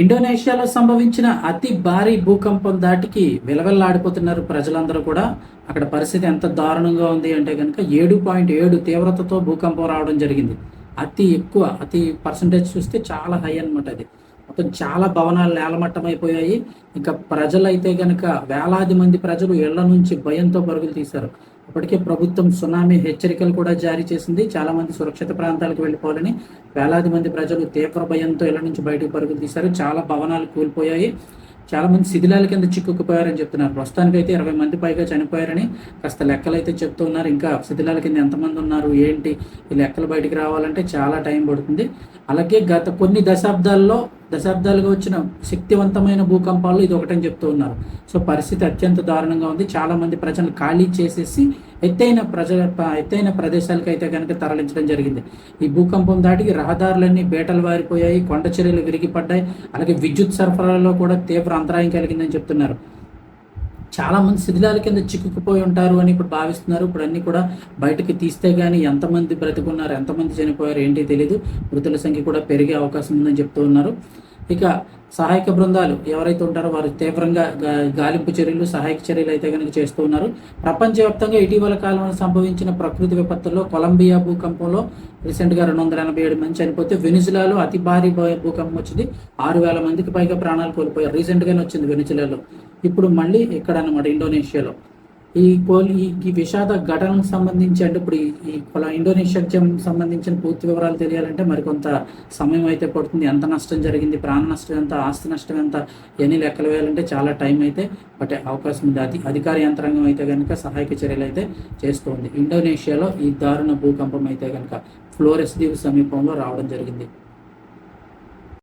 ఇండోనేషియాలో సంభవించిన అతి భారీ భూకంపం దాటికి విలవిల్లాడిపోతున్నారు ప్రజలందరూ కూడా. అక్కడ పరిస్థితి ఎంత దారుణంగా ఉంది అంటే కనుక 7.7 తీవ్రతతో భూకంపం రావడం జరిగింది. అతి ఎక్కువ, అతి పర్సంటేజ్ చూస్తే చాలా హై అనమాట అది. మొత్తం చాలా భవనాలు నేలమట్టమైపోయాయి. ఇంకా ప్రజలైతే కనుక వేలాది మంది ప్రజలు ఇళ్ల నుంచి భయంతో పరుగులు తీశారు. ఇప్పటికే ప్రభుత్వం సునామీ హెచ్చరికలు కూడా జారీ చేసింది. చాలా మంది సురక్షిత ప్రాంతాలకు వెళ్ళిపోవాలని. వేలాది మంది ప్రజలు తీవ్ర భయంతో ఇళ్ల నుంచి బయటకు పరుగులు తీశారు. చాలా భవనాలు కూలిపోయాయి. చాలా మంది శిథిలాల కింద చిక్కుకుపోయారని చెప్తున్నారు. ప్రస్తుతానికైతే 20 మంది పైగా చనిపోయారని కాస్త లెక్కలైతే చెప్తున్నారు. ఇంకా శిథిలాల కింద ఎంతమంది ఉన్నారు ఏంటి, ఈ లెక్కలు బయటికి రావాలంటే చాలా టైం పడుతుంది. అలాగే గత కొన్ని దశాబ్దాలుగా వచ్చిన శక్తివంతమైన భూకంపాలు ఇది ఒకటని చెప్తూ ఉన్నారు. సో పరిస్థితి అత్యంత దారుణంగా ఉంది. చాలా మంది ప్రజలు ఖాళీ చేసేసి ఎత్తైన ప్రదేశాలకు అయితే కనుక తరలించడం జరిగింది. ఈ భూకంపం దాటికి రహదారులన్నీ బేటలు వారిపోయాయి, కొండ చర్యలు విరిగిపడ్డాయి. అలాగే విద్యుత్ సరఫరాలో కూడా తీవ్ర అంతరాయం కలిగిందని చెప్తున్నారు. చాలా మంది శిథిలాల కింద చిక్కుకుపోయి ఉంటారు అని ఇప్పుడు భావిస్తున్నారు. ఇప్పుడు అన్ని కూడా బయటకు తీస్తే కానీ ఎంతమంది బ్రతికున్నారు, ఎంతమంది చనిపోయారు ఏంటి తెలియదు. మృతుల సంఖ్య కూడా పెరిగే అవకాశం ఉందని చెప్తూ ఉన్నారు. ఇక సహాయక బృందాలు ఎవరైతే ఉంటారో వారు తీవ్రంగా గాలింపు చర్యలు, సహాయక చర్యలు అయితే కనుక చేస్తూ ఉన్నారు. ప్రపంచవ్యాప్తంగా ఇటీవల కాలంలో సంభవించిన ప్రకృతి విపత్తుల్లో కొలంబియా భూకంపంలో రీసెంట్గా 287 మంది చనిపోతే, వెనిజులాలో అతి భారీ భూకంపం వచ్చింది. 6,000 మందికి పైగా ప్రాణాలు కోల్పోయారు. రీసెంట్గానే వచ్చింది వెనిజులాలో. ఇప్పుడు మళ్ళీ ఇక్కడ అనమాట ఇండోనేషియాలో ఈ విషాద ఘటనకు సంబంధించి, అంటే ఇప్పుడు ఈ ఇండోనేషియాకి సంబంధించిన పూర్తి వివరాలు తెలియాలంటే మరికొంత సమయం అయితే పడుతుంది. ఎంత నష్టం జరిగింది, ప్రాణ నష్టం ఎంత, ఆస్తి నష్టం ఎంత, ఇవన్నీ లెక్కలు వేయాలంటే చాలా టైం అయితే పట్టే అవకాశం ఉంది. అధికార యంత్రాంగం అయితే కనుక సహాయక చర్యలు అయితే చేస్తుంది. ఇండోనేషియాలో ఈ దారుణ భూకంపం అయితే కనుక ఫ్లోరెస్ దీవి సమీపంలో రావడం జరిగింది.